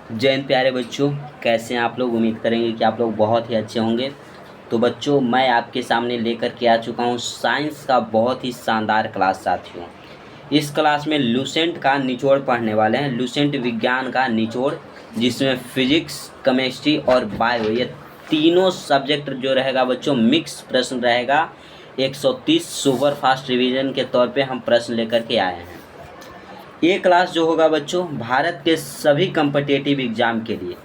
जय हिंद प्यारे बच्चों, कैसे हैं आप लोग। उम्मीद करेंगे कि आप लोग बहुत ही अच्छे होंगे। तो बच्चों, मैं आपके सामने लेकर के आ चुका हूं साइंस का बहुत ही शानदार क्लास साथियों। इस क्लास में लूसेंट का निचोड़ पढ़ने वाले हैं, लूसेंट विज्ञान का निचोड़, जिसमें फिजिक्स, केमिस्ट्री और बायो ये तीनों सब्जेक्ट जो रहेगा बच्चों मिक्स प्रश्न रहेगा। 130 सुपर फास्ट रिवीजन के तौर पे हम प्रश्न लेकर के आए हैं। ये क्लास जो होगा बच्चों भारत के सभी कम्पिटिटिव एग्ज़ाम के लिए,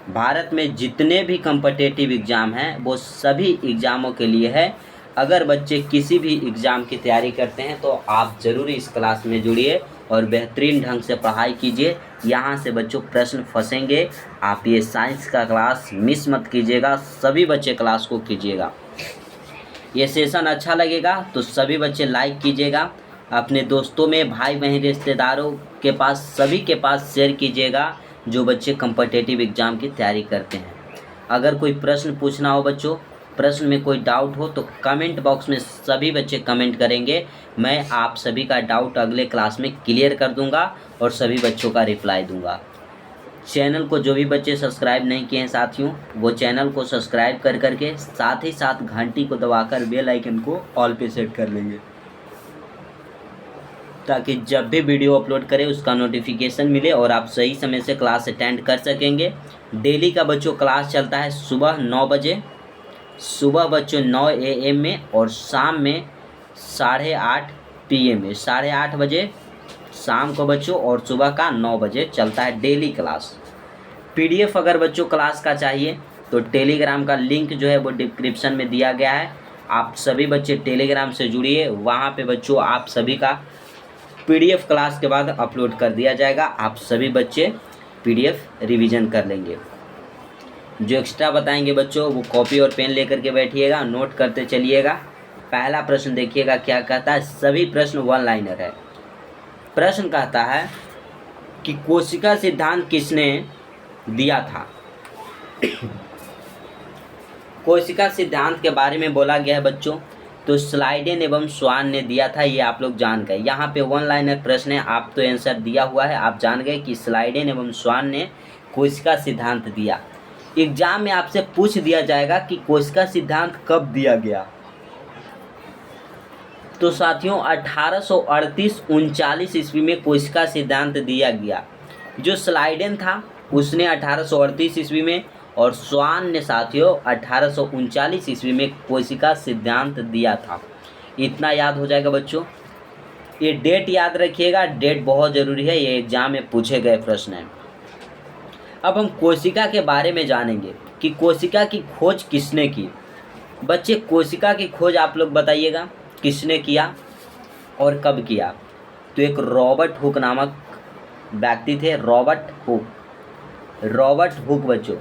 भारत में जितने भी कम्पिटिटिव एग्ज़ाम हैं वो सभी एग्ज़ामों के लिए है। अगर बच्चे किसी भी एग्ज़ाम की तैयारी करते हैं तो आप ज़रूर इस क्लास में जुड़िए और बेहतरीन ढंग से पढ़ाई कीजिए। यहाँ से बच्चों प्रश्न फंसेंगे। आप ये साइंस का क्लास मिस मत कीजिएगा, सभी बच्चे क्लास को कीजिएगा। ये सेशन अच्छा लगेगा तो सभी बच्चे लाइक कीजिएगा, अपने दोस्तों में, भाई बहन, रिश्तेदारों के पास, सभी के पास शेयर कीजिएगा जो बच्चे कम्पिटिटिव एग्ज़ाम की तैयारी करते हैं। अगर कोई प्रश्न पूछना हो बच्चों, प्रश्न में कोई डाउट हो तो कमेंट बॉक्स में सभी बच्चे कमेंट करेंगे। मैं आप सभी का डाउट अगले क्लास में क्लियर कर दूंगा और सभी बच्चों का रिप्लाई दूंगा। चैनल को जो भी बच्चे सब्सक्राइब नहीं किए हैं साथियों, वो चैनल को सब्सक्राइब कर करके साथ ही साथ घंटी को दबाकर बेल आइकन को ऑल पे सेट कर लेंगे, ताकि जब भी वीडियो अपलोड करें उसका नोटिफिकेशन मिले और आप सही समय से क्लास अटेंड कर सकेंगे। डेली का बच्चों क्लास चलता है सुबह 9 बजे, सुबह बच्चों 9 AM में, और शाम में 8:30 PM में, 8:30 बजे शाम को बच्चों, और सुबह का 9 बजे चलता है डेली क्लास। PDF अगर बच्चों क्लास का चाहिए तो टेलीग्राम का लिंक जो है वो डिस्क्रिप्शन में दिया गया है। आप सभी बच्चे टेलीग्राम से जुड़िए, वहाँ पे बच्चों आप सभी का PDF क्लास के बाद अपलोड कर दिया जाएगा। आप सभी बच्चे PDF रिवीजन कर लेंगे। जो एक्स्ट्रा बताएंगे बच्चों वो कॉपी और पेन लेकर के बैठिएगा, नोट करते चलिएगा। पहला प्रश्न देखिएगा क्या कहता है। सभी प्रश्न वन लाइनर है। प्रश्न कहता है कि कोशिका सिद्धांत किसने दिया था। कोशिका सिद्धांत के बारे में बोला गया है बच्चों, तो स्लाइडेन एवं स्वान ने दिया था, ये आप लोग जान गए। यहाँ पे वन लाइनर प्रश्न है, आप तो आंसर दिया हुआ है, आप जान गए कि स्लाइडेन एवं स्वान ने कोशिका सिद्धांत दिया। एग्जाम में आपसे पूछ दिया जाएगा कि कोशिका सिद्धांत कब दिया गया। तो साथियों 1838-39 ईस्वी में कोशिका सिद्धांत दिया गया। जो स्लाइडेन था उसने 1838 ईस्वी में, और स्वान ने साथियों 1839 ईस्वी में कोशिका सिद्धांत दिया था। इतना याद हो जाएगा बच्चों। ये डेट याद रखिएगा, डेट बहुत ज़रूरी है, ये एग्जाम में पूछे गए प्रश्न है। अब हम कोशिका के बारे में जानेंगे कि कोशिका की खोज किसने की। बच्चे कोशिका की खोज आप लोग बताइएगा किसने किया और कब किया। तो एक रॉबर्ट हुक नामक व्यक्ति थे, रॉबर्ट हुक बच्चों।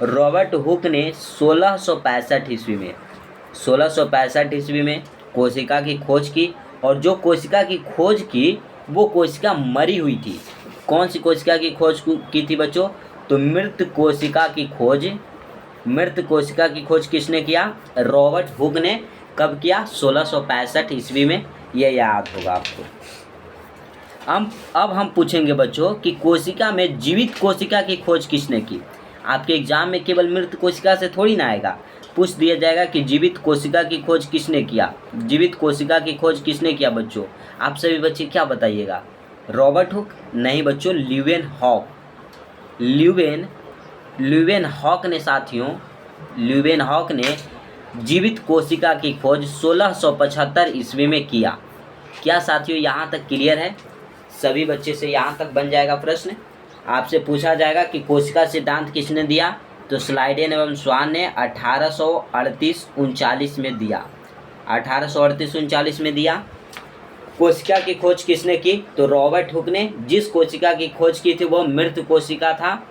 रॉबर्ट हुक ने 1665 ईस्वी में कोशिका की खोज की, और जो कोशिका की खोज की वो कोशिका मरी हुई थी। कौन सी कोशिका की खोज की थी बच्चों। तो मृत कोशिका की खोज किसने किया। रॉबर्ट हुक ने। कब किया। 1665 ईस्वी में, ये याद होगा आपको। अब हम पूछेंगे बच्चों कि कोशिका में जीवित कोशिका की खोज किसने की। आपके एग्जाम में केवल मृत कोशिका से थोड़ी ना आएगा, पूछ दिया जाएगा कि जीवित कोशिका की खोज किसने किया। जीवित कोशिका की खोज किसने किया बच्चों। आप सभी बच्चे क्या बताइएगा। रॉबर्ट हुक नहीं बच्चों, ल्यूवेनहॉक ने साथियों, ल्यूवेनहॉक ने जीवित कोशिका की खोज 1675 ईस्वी में किया। क्या साथियों यहाँ तक क्लियर है। सभी बच्चे से यहाँ तक बन जाएगा प्रश्न। आपसे पूछा जाएगा कि कोशिका सिद्धांत किसने दिया, तो स्लाइडेन एवं स्वान ने 1838-39 में दिया। 1838-39 में दिया। कोशिका की खोज किसने की, तो रॉबर्ट हुक ने। जिस कोशिका की खोज की थी वो मृत कोशिका था।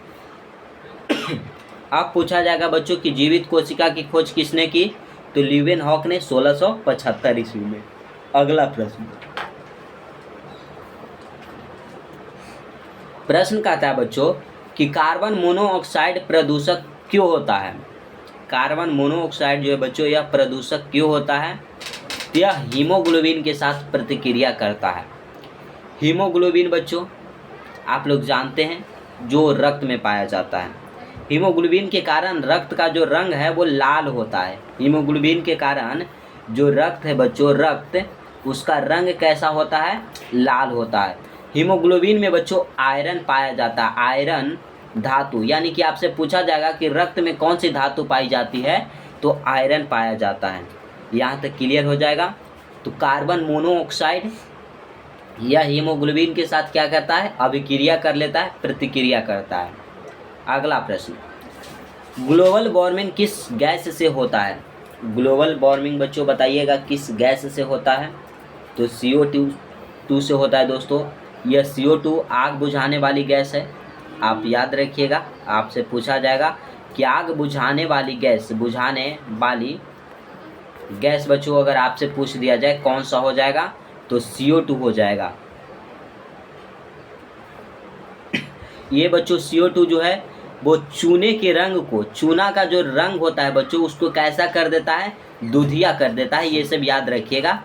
अब पूछा जाएगा बच्चों कि जीवित कोशिका की खोज किसने की, तो ल्यूवेनहॉक ने 1675 ईस्वी में। अगला प्रश्न कहता है बच्चों कि कार्बन मोनोऑक्साइड प्रदूषक क्यों होता है। कार्बन मोनोऑक्साइड जो है बच्चों यह प्रदूषक क्यों होता है। यह हीमोग्लोबिन के साथ प्रतिक्रिया करता है। हीमोग्लोबिन बच्चों आप लोग जानते हैं जो रक्त में पाया जाता है। हीमोग्लोबिन के कारण रक्त का जो रंग है वो लाल होता है। हीमोग्लोबिन के कारण जो रक्त है बच्चों, रक्त उसका रंग कैसा होता है? लाल होता है। हीमोग्लोबिन में बच्चों आयरन पाया जाता है, आयरन धातु, यानी कि आपसे पूछा जाएगा कि रक्त में कौन सी धातु पाई जाती है, तो आयरन पाया जाता है। यहाँ तक क्लियर हो जाएगा। तो कार्बन मोनोऑक्साइड यह हीमोग्लोबिन के साथ क्या करता है? अभिक्रिया कर लेता है, प्रतिक्रिया करता है। अगला प्रश्न, ग्लोबल वार्मिंग किस गैस से होता है? ग्लोबल वार्मिंग बच्चों बताइएगा किस गैस से होता है? तो CO2 से होता है दोस्तों। यह CO2 आग बुझाने वाली गैस है। आप याद रखिएगा, आपसे पूछा जाएगा कि आग बुझाने वाली गैस बच्चों अगर आपसे पूछ दिया जाए कौन सा हो जाएगा, तो CO2 हो जाएगा। ये बच्चों CO2 जो है वो चूने के रंग को, चूना का जो रंग होता है बच्चों, उसको कैसा कर देता है? दुधिया कर देता है। ये सब याद रखिएगा,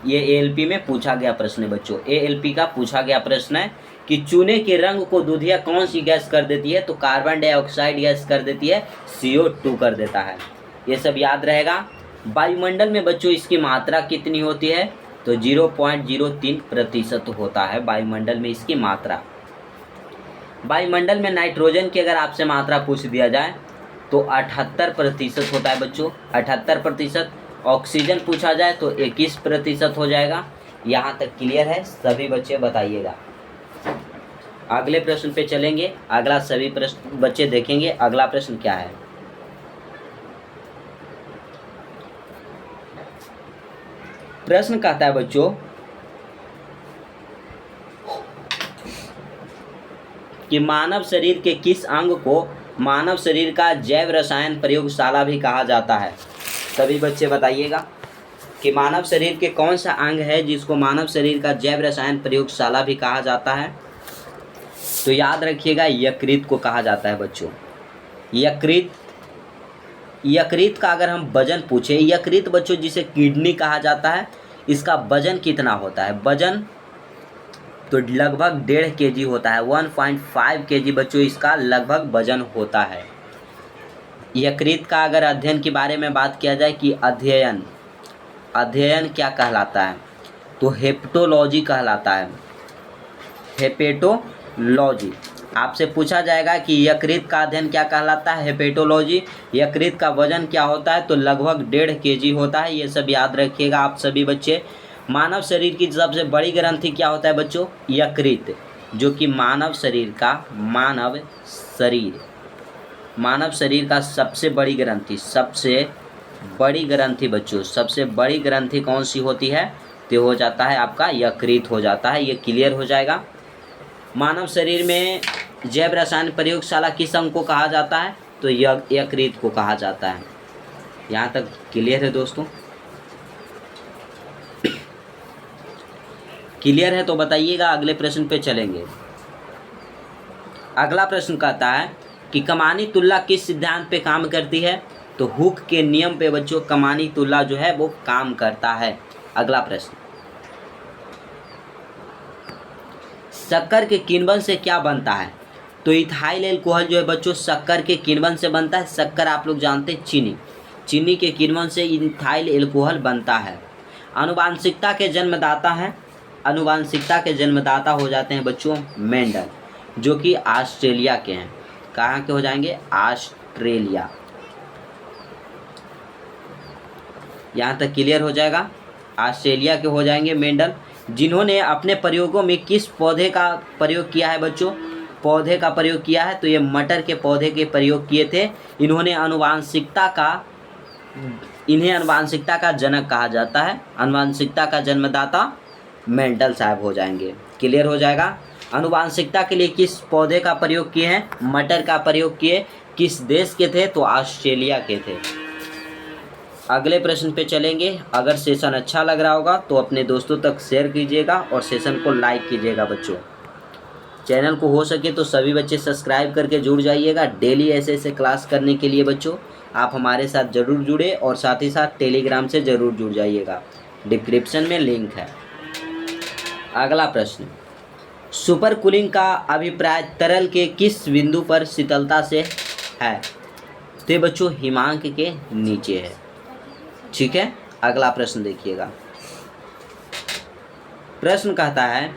ये ALP में पूछा गया प्रश्न है बच्चों। ALP का पूछा गया प्रश्न है कि चूने के रंग को दुधिया कौन सी गैस कर देती है? तो कार्बन डाइऑक्साइड गैस कर देती है, CO2 कर देता है। ये सब याद रहेगा। वायुमंडल में बच्चों इसकी मात्रा कितनी होती है? तो 0.03% होता है वायुमंडल में इसकी मात्रा। वायुमंडल में नाइट्रोजन की अगर आपसे मात्रा पूछ दिया जाए तो 78% होता है बच्चों, 78%। ऑक्सीजन पूछा जाए तो 21% हो जाएगा। यहाँ तक क्लियर है? सभी बच्चे बताइएगा। अगले प्रश्न पे चलेंगे। अगला सभी प्रश्न बच्चे देखेंगे। अगला प्रश्न क्या है? प्रश्न कहता है बच्चों कि मानव शरीर के किस अंग को मानव शरीर का जैव रसायन प्रयोगशाला भी कहा जाता है? सभी बच्चे बताइएगा कि मानव शरीर के कौन सा अंग है जिसको मानव शरीर का जैव रसायन प्रयोगशाला भी कहा जाता है? तो याद रखिएगा, यकृत को कहा जाता है बच्चों। यकृत का अगर हम वजन पूछे, यकृत बच्चों जिसे किडनी कहा जाता है, इसका वजन कितना होता है? वजन तो लगभग 1.5 kg होता है, 1.5 kg बच्चों इसका लगभग वजन होता है। यकृत का अगर अध्ययन के बारे में बात किया जाए कि अध्ययन क्या कहलाता है, तो हेपेटोलॉजी कहलाता है। हेपेटोलॉजी। आपसे पूछा जाएगा कि यकृत का अध्ययन क्या कहलाता है? हेपेटोलॉजी। यकृत का वजन क्या होता है? तो लगभग 1.5 kg होता है। ये सब याद रखिएगा आप सभी बच्चे। मानव शरीर की सबसे बड़ी ग्रंथि क्या होता है बच्चों? यकृत, जो कि मानव शरीर का सबसे बड़ी ग्रंथि बच्चों, सबसे बड़ी ग्रंथि कौन सी होती है? तो हो जाता है आपका यकृत हो जाता है। ये क्लियर हो जाएगा। मानव शरीर में जैव रसायन प्रयोगशाला किस अंग को कहा जाता है? तो यकृत को कहा जाता है। यहाँ तक क्लियर है दोस्तों? क्लियर है तो बताइएगा। अगले प्रश्न पे चलेंगे। अगला प्रश्न कहता है कि कमानी तुल्ला किस सिद्धांत पे काम करती है? तो हुक के नियम पे बच्चों कमानी तुल्ला जो है वो काम करता है। अगला प्रश्न, शक्कर के किण्वन से क्या बनता है? तो इथाइल एल्कोहल जो है बच्चों शक्कर के किण्वन से बनता है। शक्कर आप लोग जानते हैं चीनी के किण्वन से इथाइल एल्कोहल बनता है। आनुवांशिकता के जन्मदाता हो जाते हैं बच्चों मेंडल, जो कि ऑस्ट्रेलिया के हैं। कहाँ के हो जाएंगे? ऑस्ट्रेलिया। यहाँ तक क्लियर हो जाएगा। ऑस्ट्रेलिया के हो जाएंगे मेंडल। जिन्होंने अपने प्रयोगों में किस पौधे का प्रयोग किया है बच्चों? पौधे का प्रयोग किया है, तो ये मटर के पौधे के प्रयोग किए थे। इन्हें आनुवांशिकता का जनक कहा जाता है। आनुवांशिकता का जन्मदाता मेंडल साहब हो जाएंगे। क्लियर हो जाएगा। आनुवांशिकता के लिए किस पौधे का प्रयोग किए हैं? मटर का प्रयोग किए। किस देश के थे? तो ऑस्ट्रेलिया के थे। अगले प्रश्न पे चलेंगे। अगर सेशन अच्छा लग रहा होगा तो अपने दोस्तों तक शेयर कीजिएगा और सेशन को लाइक कीजिएगा बच्चों। चैनल को हो सके तो सभी बच्चे सब्सक्राइब करके जुड़ जाइएगा। डेली ऐसे क्लास करने के लिए बच्चों आप हमारे साथ ज़रूर जुड़े और साथ ही साथ टेलीग्राम से ज़रूर जुड़ जाइएगा। डिस्क्रिप्शन में लिंक है। अगला प्रश्न, सुपर कूलिंग का अभिप्राय तरल के किस बिंदु पर शीतलता से है? तो ये बच्चों हिमांक के नीचे है। ठीक है, अगला प्रश्न देखिएगा। प्रश्न कहता है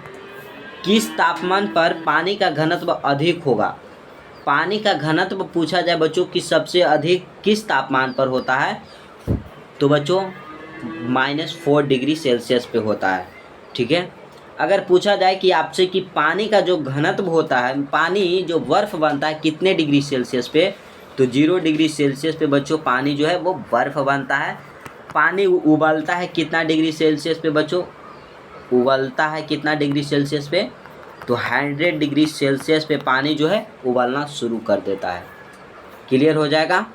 किस तापमान पर पानी का घनत्व अधिक होगा? पानी का घनत्व पूछा जाए बच्चों कि सबसे अधिक किस तापमान पर होता है, तो बच्चों -4 डिग्री सेल्सियस पे होता है। ठीक है, अगर पूछा जाए कि आपसे कि पानी का जो घनत्व होता है, पानी जो बर्फ़ बनता है कितने डिग्री सेल्सियस पे, तो 0 डिग्री सेल्सियस पे बच्चों पानी जो है वो बर्फ़ बनता है। पानी उबलता है कितना डिग्री सेल्सियस पे बच्चों? उबलता है कितना डिग्री सेल्सियस पे? तो 100 डिग्री सेल्सियस पे पानी जो है उबलना शुरू कर देता है। क्लियर हो जाएगा।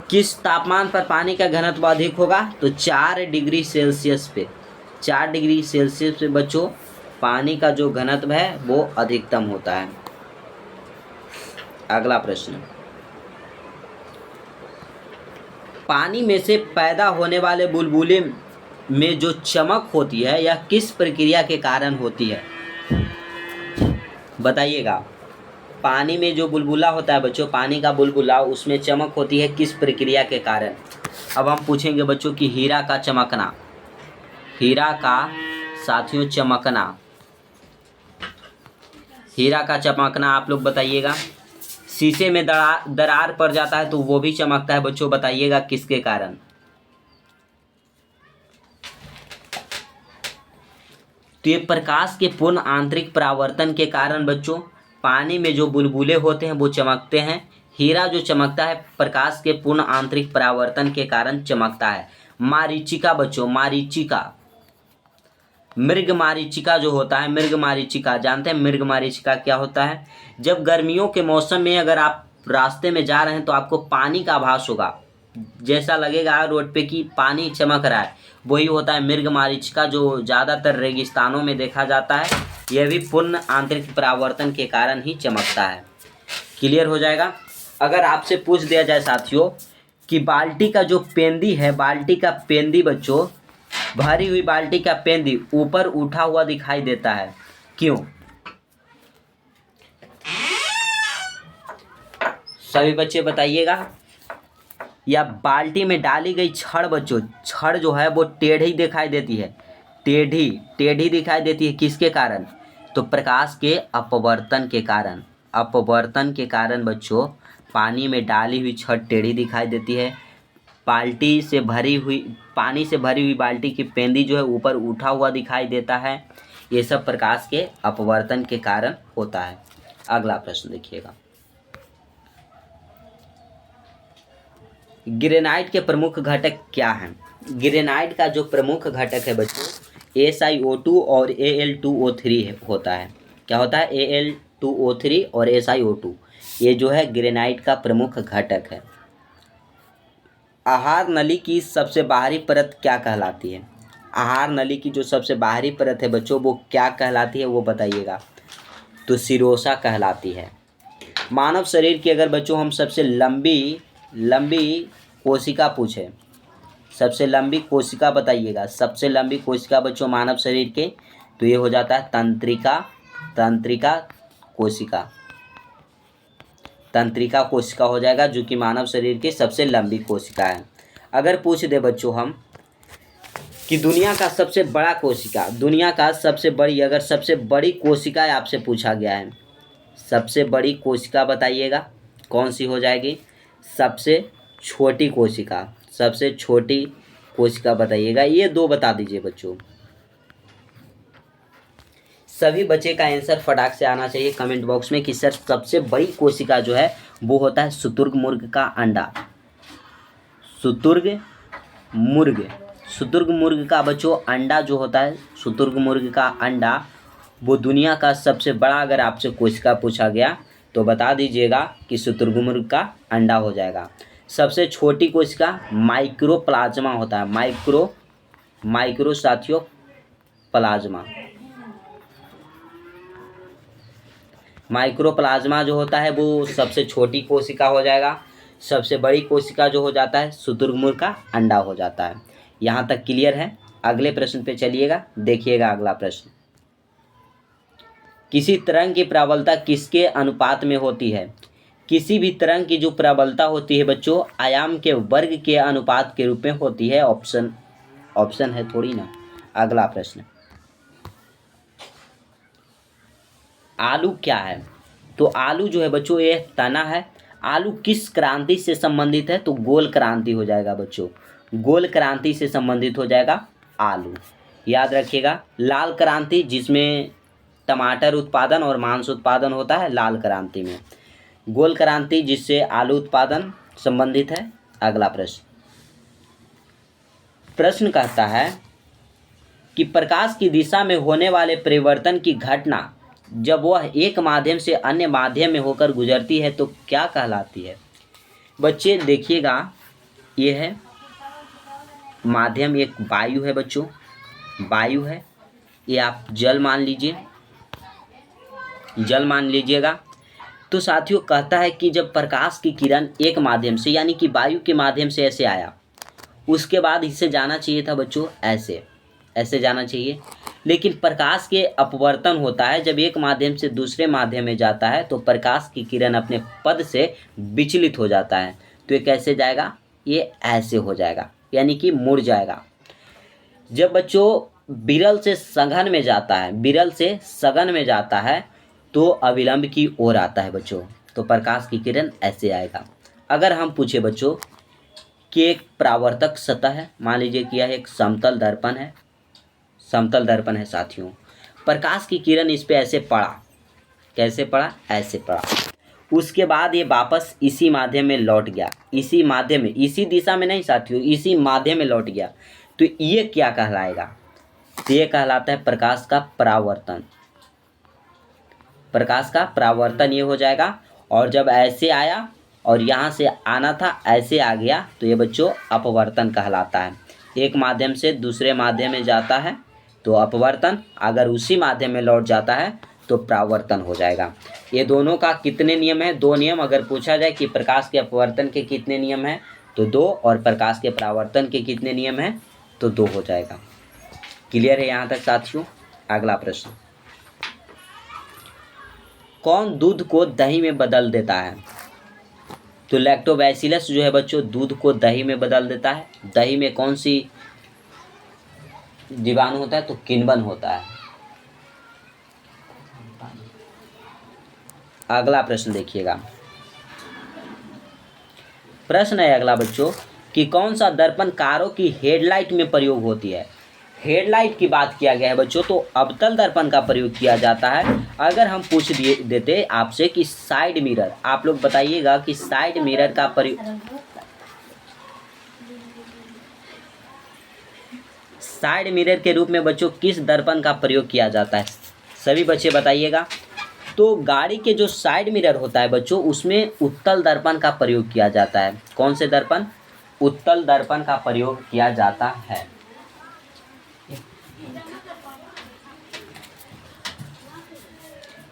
किस तापमान पर पानी का घनत्व अधिक होगा? तो 4 डिग्री सेल्सियस पे। 4 डिग्री सेल्सियस पे बच्चों पानी का जो घनत्व है वो अधिकतम होता है। अगला प्रश्न, पानी में से पैदा होने वाले बुलबुले में जो चमक होती है यह किस प्रक्रिया के कारण होती है? बताइएगा। पानी में जो बुलबुला होता है बच्चों, पानी का बुलबुला, उसमें चमक होती है किस प्रक्रिया के कारण? अब हम पूछेंगे बच्चों कि हीरा का चमकना, हीरा का साथियों चमकना, हीरा का चमकना आप लोग बताइएगा। शीशे में दरार पड़ जाता है तो वो भी चमकता है बच्चों, बताइएगा किसके कारण? तो ये प्रकाश के पूर्ण आंतरिक परावर्तन के कारण बच्चों पानी में जो बुलबुले होते हैं वो चमकते हैं। हीरा जो चमकता है प्रकाश के पूर्ण आंतरिक परावर्तन के कारण चमकता है। मारीचिका बच्चों, मारीचिका, मृग मारीचिका जो होता है, मृग मारीचिका जानते हैं मृग मारीचिका क्या होता है? जब गर्मियों के मौसम में अगर आप रास्ते में जा रहे हैं तो आपको पानी का आभास होगा, जैसा लगेगा रोड पे कि पानी चमक रहा है, वही होता है मृग मारीचिका, जो ज़्यादातर रेगिस्तानों में देखा जाता है। यह भी पूर्ण आंतरिक परावर्तन के कारण ही चमकता है। क्लियर हो जाएगा। अगर आपसे पूछ दिया जाए साथियों कि बाल्टी का जो पेंदी है, बाल्टी का पेंदी बच्चों, भरी हुई बाल्टी का पेंदी ऊपर उठा हुआ दिखाई देता है, क्यों? सभी बच्चे बताइएगा। या बाल्टी में डाली गई छड़ बच्चों, छड़ जो है वो टेढ़ी दिखाई देती है, टेढ़ी टेढ़ी दिखाई देती है किसके कारण? तो प्रकाश के अपवर्तन के कारण। अपवर्तन के कारण बच्चों पानी में डाली हुई छड़ टेढ़ी दिखाई देती है। बाल्टी से भरी हुई, पानी से भरी हुई बाल्टी की पेंदी जो है ऊपर उठा हुआ दिखाई देता है। ये सब प्रकाश के अपवर्तन के कारण होता है। अगला प्रश्न देखिएगा। ग्रेनाइट के प्रमुख घटक क्या हैं? ग्रेनाइट का जो प्रमुख घटक है बच्चों SiO2 और Al2O3 होता है। क्या होता है? Al2O3 और SiO2, ये जो है ग्रेनाइट का प्रमुख घटक है। आहार नली की सबसे बाहरी परत क्या कहलाती है? आहार नली की जो सबसे बाहरी परत है बच्चों वो क्या कहलाती है, वो बताइएगा। तो सिरोसा कहलाती है। मानव शरीर की अगर बच्चों हम सबसे लंबी कोशिका पूछे, सबसे लंबी कोशिका बताइएगा। सबसे लंबी कोशिका बच्चों मानव शरीर के, तो ये हो जाता है तंत्रिका कोशिका। तंत्रिका कोशिका हो जाएगा जो कि मानव शरीर की सबसे लंबी कोशिका है। अगर पूछ दे बच्चों हम कि दुनिया का सबसे बड़ा कोशिका, दुनिया का सबसे बड़ी, अगर सबसे बड़ी कोशिका आपसे पूछा गया है, सबसे बड़ी कोशिका बताइएगा कौन सी हो जाएगी? सबसे छोटी कोशिका, सबसे छोटी कोशिका बताइएगा। ये दो बता दीजिए बच्चों। सभी बच्चे का आंसर फटाक से आना चाहिए कमेंट बॉक्स में कि सर सबसे बड़ी कोशिका जो है वो होता है शुतुरमुर्ग का अंडा। शुतुरमुर्ग का बच्चों अंडा जो होता है, शुतुरमुर्ग का अंडा, वो दुनिया का सबसे बड़ा, अगर आपसे कोशिका पूछा गया तो बता दीजिएगा कि शुतुरमुर्ग का अंडा हो जाएगा। सबसे छोटी कोशिका माइक्रोप्लाज्मा होता है। माइक्रो साथियों प्लाज्मा, माइक्रोप्लाज्मा जो होता है वो सबसे छोटी कोशिका हो जाएगा। सबसे बड़ी कोशिका जो हो जाता है शुतुरमुर्ग का अंडा हो जाता है। यहाँ तक क्लियर है। अगले प्रश्न पे चलिएगा, देखिएगा अगला प्रश्न। किसी तरंग की प्रबलता किसके अनुपात में होती है? किसी भी तरंग की जो प्रबलता होती है बच्चों आयाम के वर्ग के अनुपात के रूप में होती है। ऑप्शन है थोड़ी ना। अगला प्रश्न, आलू क्या है? तो आलू जो है बच्चों ये तना है। आलू किस क्रांति से संबंधित है? तो गोल क्रांति हो जाएगा बच्चों, गोल क्रांति से संबंधित हो जाएगा आलू। याद रखिएगा, लाल क्रांति जिसमें टमाटर उत्पादन और मांस उत्पादन होता है लाल क्रांति में, गोल क्रांति जिससे आलू उत्पादन संबंधित है। अगला प्रश्न, प्रश्न कहता है कि प्रकाश की दिशा में होने वाले परिवर्तन की घटना जब वह एक माध्यम से अन्य माध्यम में होकर गुजरती है तो क्या कहलाती है? बच्चे देखिएगा, ये है माध्यम, एक वायु है बच्चों, वायु है, ये आप जल मान लीजिए, जल मान लीजिएगा। तो साथियों कहता है कि जब प्रकाश की किरण एक माध्यम से यानी कि वायु के माध्यम से ऐसे आया, उसके बाद इसे जाना चाहिए था बच्चों ऐसे, ऐसे जाना चाहिए, लेकिन प्रकाश के अपवर्तन होता है जब एक माध्यम से दूसरे माध्यम में जाता है तो प्रकाश की किरण अपने पद से विचलित हो जाता है। तो ये कैसे जाएगा? ये ऐसे हो जाएगा, यानी कि मुड़ जाएगा। जब बच्चों विरल से सघन में जाता है, विरल से सघन में जाता है तो अविलंब की ओर आता है बच्चों, तो प्रकाश की किरण ऐसे आएगा। अगर हम पूछे बच्चों कि एक परावर्तक सतह है, मान लीजिए कि यह एक समतल दर्पण है, समतल दर्पण है साथियों, प्रकाश की किरण इस पे ऐसे पड़ा, कैसे पड़ा? ऐसे पड़ा। उसके बाद ये वापस इसी माध्यम में लौट गया, इसी माध्यम में, इसी दिशा में नहीं साथियों, इसी माध्यम में लौट गया। तो ये क्या कहलाएगा? तो ये कहलाता है प्रकाश का परावर्तन, प्रकाश का परावर्तन ये हो जाएगा। और जब ऐसे आया और यहाँ से आना था ऐसे आ गया तो ये बच्चों अपवर्तन कहलाता है। एक माध्यम से दूसरे माध्यम में जाता है तो अपवर्तन, अगर उसी माध्यम में लौट जाता है तो परावर्तन हो जाएगा। ये दोनों का कितने नियम है? 2 नियम। अगर पूछा जाए कि प्रकाश के अपवर्तन के कितने नियम हैं तो 2, और प्रकाश के परावर्तन के कितने नियम हैं तो 2 हो जाएगा। क्लियर है यहाँ तक साथियों? अगला प्रश्न, कौन दूध को दही में बदल देता है? तो लैक्टोबैसिलस जो है बच्चों दूध को दही में बदल देता है। दही में कौन सी जीवाणु होता है? तो किण्वन होता है। अगला प्रश्न देखिएगा, प्रश्न है अगला बच्चों कि कौन सा दर्पण कारों की हेडलाइट में प्रयोग होती है? हेडलाइट की बात किया गया है बच्चों, तो अवतल दर्पण का प्रयोग किया जाता है। अगर हम पूछ देते आपसे कि साइड मिरर, आप लोग बताइएगा कि साइड मिरर का प्रयोग, साइड मिरर के रूप में बच्चों किस दर्पण का प्रयोग किया जाता है? सभी बच्चे बताइएगा। तो गाड़ी के जो साइड मिरर होता है बच्चों उसमें उत्तल दर्पण का प्रयोग किया जाता है। कौन से दर्पण? उत्तल दर्पण का प्रयोग किया जाता है।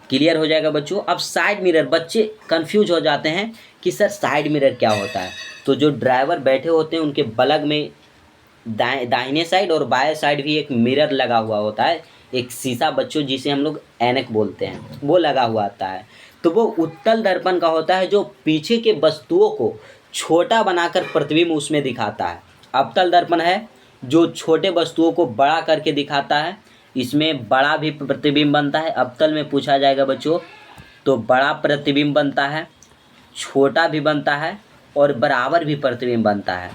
क्लियर हो जाएगा बच्चों। अब साइड मिरर, बच्चे कंफ्यूज हो जाते हैं कि सर साइड मिरर क्या होता है। तो जो ड्राइवर बैठे होते हैं उनके बगल में दाहिने साइड और बाएं साइड भी एक मिरर लगा हुआ होता है, एक शीशा बच्चों जिसे हम लोग ऐनक बोलते हैं, वो लगा हुआ आता है। तो वो उत्तल दर्पण का होता है जो पीछे के वस्तुओं को छोटा बनाकर प्रतिबिंब उसमें दिखाता है। अवतल दर्पण है जो छोटे वस्तुओं को बड़ा करके दिखाता है, इसमें बड़ा भी प्रतिबिंब बनता है। अवतल में पूछा जाएगा बच्चों तो बड़ा प्रतिबिंब बनता है, छोटा भी बनता है और बराबर भी प्रतिबिंब बनता है,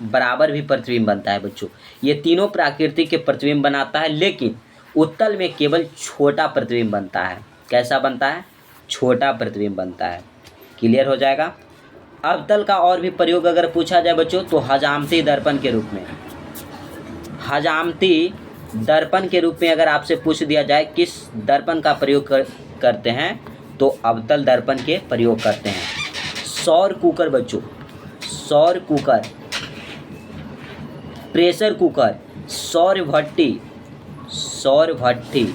बराबर भी प्रतिबिंब बनता है बच्चों। ये तीनों प्राकृतिक के प्रतिबिंब बनाता है, लेकिन उत्तल में केवल छोटा प्रतिबिंब बनता है। कैसा बनता है? छोटा प्रतिबिंब बनता है। क्लियर हो जाएगा। अवतल का और भी प्रयोग अगर पूछा जाए बच्चों तो हजामती दर्पण के रूप में, हजामती दर्पण के रूप में अगर आपसे पूछ दिया जाए किस दर्पण का प्रयोग करते हैं तो अवतल दर्पण के प्रयोग करते हैं। सौर कुकर बच्चों, सौर कुकर, प्रेशर कुकर, सौर भट्टी, सौर भट्टी,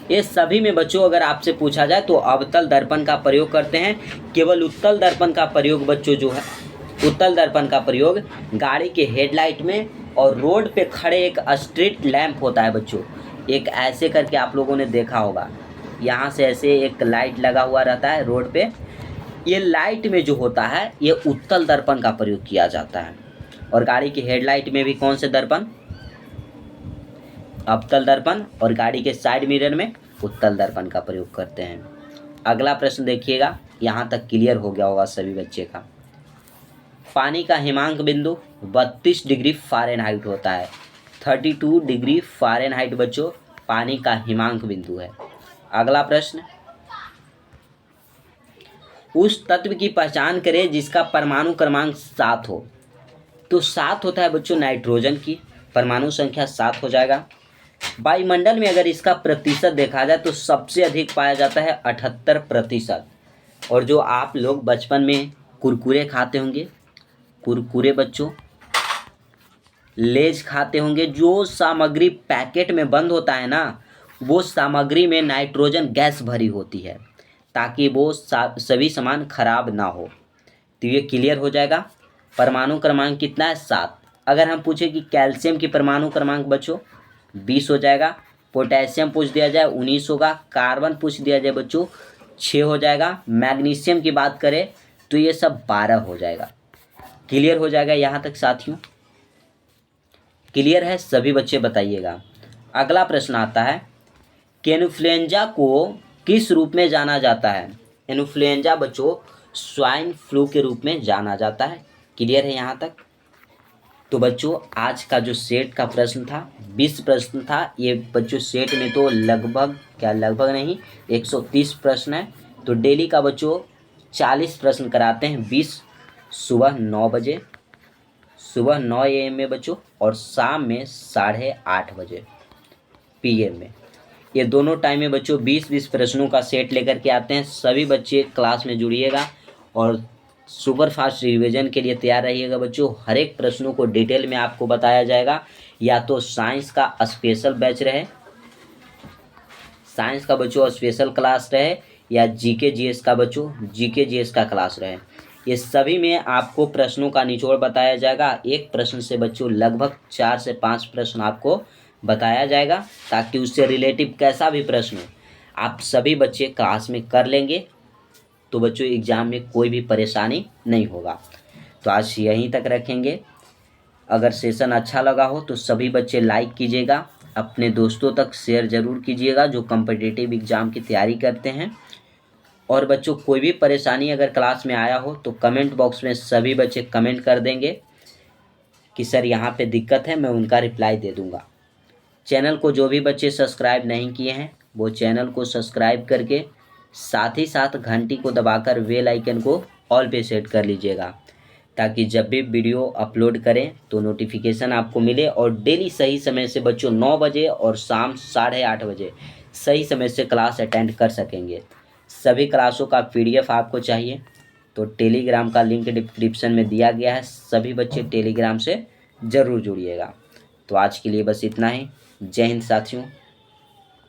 ये सभी में बच्चों अगर आपसे पूछा जाए तो अवतल दर्पण का प्रयोग करते हैं। केवल उत्तल दर्पण का प्रयोग बच्चों जो है, उत्तल दर्पण का प्रयोग गाड़ी के हेडलाइट में और रोड पे खड़े एक स्ट्रीट लैंप होता है बच्चों, एक ऐसे करके आप लोगों ने देखा होगा, यहाँ से ऐसे एक लाइट लगा हुआ रहता है रोड पे। ये लाइट में जो होता है ये उत्तल दर्पण का प्रयोग किया जाता है। और गाड़ी की हेडलाइट में भी कौन से दर्पण? अवतल दर्पण। और गाड़ी के साइड मिरर में उत्तल दर्पण का प्रयोग करते हैं। अगला प्रश्न देखिएगा, यहाँ तक क्लियर हो गया होगा सभी बच्चे का। पानी का हिमांक बिंदु 32 डिग्री फ़ारेनहाइट होता है। 32 डिग्री फ़ारेनहाइट बच्चों पानी का हिमांक बिंदु है। अगला प्रश्न, उस तत्व की पहचान करें जिसका परमाणु क्रमांक 7 हो। तो 7 होता है बच्चों नाइट्रोजन की, परमाणु संख्या 7 हो जाएगा। वायुमंडल में अगर इसका प्रतिशत देखा जाए तो सबसे अधिक पाया जाता है 78%। और जो आप लोग बचपन में कुरकुरे खाते होंगे, कुरकुरे बच्चों, लेज खाते होंगे, जो सामग्री पैकेट में बंद होता है ना, वो सामग्री में नाइट्रोजन गैस भरी होती है ताकि वो सभी सामान खराब ना हो। तो ये क्लियर हो जाएगा। परमाणु क्रमांक कितना है? 7। अगर हम पूछे कि कैल्शियम की परमाणु क्रमांक बच्चों 20 हो जाएगा। पोटेशियम पूछ दिया जाए 19 होगा। कार्बन पूछ दिया जाए बच्चों 6 हो जाएगा। मैग्नीशियम की बात करें तो ये सब 12 हो जाएगा। क्लियर हो जाएगा यहाँ तक साथियों? क्लियर है? सभी बच्चे बताइएगा। अगला प्रश्न आता है कि इन्फ्लुएंजा को किस रूप में जाना जाता है? इन्फ्लुएंजा बच्चों स्वाइन फ्लू के रूप में जाना जाता है। क्लियर है यहाँ तक? तो बच्चों आज का जो सेट का प्रश्न था 20 प्रश्न था। ये बच्चों सेट में तो लगभग नहीं 130 प्रश्न है। तो डेली का बच्चों 40 प्रश्न कराते हैं। 20 सुबह 9 बजे, सुबह 9 AM में बच्चों, और शाम में 8:30 बजे PM में। ये दोनों टाइम में बच्चों 20-20 प्रश्नों का सेट लेकर के आते हैं। सभी बच्चे क्लास में जुड़िएगा और सुपर फास्ट रिवीजन के लिए तैयार रहिएगा बच्चों। हर एक प्रश्नों को डिटेल में आपको बताया जाएगा। या तो साइंस का स्पेशल बैच रहे, साइंस का बच्चों स्पेशल क्लास रहे, या जीके जीएस का बच्चों जीके जीएस का क्लास रहे, ये सभी में आपको प्रश्नों का निचोड़ बताया जाएगा। एक प्रश्न से बच्चों लगभग 4 से 5 प्रश्न आपको बताया जाएगा ताकि उससे रिलेटिव कैसा भी प्रश्न हो आप सभी बच्चे क्लास में कर लेंगे तो बच्चों एग्ज़ाम में कोई भी परेशानी नहीं होगा। तो आज यहीं तक रखेंगे। अगर सेशन अच्छा लगा हो तो सभी बच्चे लाइक कीजिएगा, अपने दोस्तों तक शेयर ज़रूर कीजिएगा जो कॉम्पिटिटिव एग्ज़ाम की तैयारी करते हैं। और बच्चों कोई भी परेशानी अगर क्लास में आया हो तो कमेंट बॉक्स में सभी बच्चे कमेंट कर देंगे कि सर यहाँ पे दिक्कत है, मैं उनका रिप्लाई दे दूँगा। चैनल को जो भी बच्चे सब्सक्राइब नहीं किए हैं वो चैनल को सब्सक्राइब करके साथ ही साथ घंटी को दबाकर बेल आइकन को ऑल पे सेट कर लीजिएगा ताकि जब भी वीडियो अपलोड करें तो नोटिफिकेशन आपको मिले। और डेली सही समय से बच्चों 9 बजे और शाम 8:30 बजे सही समय से क्लास अटेंड कर सकेंगे। सभी क्लासों का PDF आपको चाहिए तो टेलीग्राम का लिंक डिस्क्रिप्शन में दिया गया है। सभी बच्चे टेलीग्राम से ज़रूर जुड़िएगा। तो आज के लिए बस इतना ही। जय हिंद साथियों।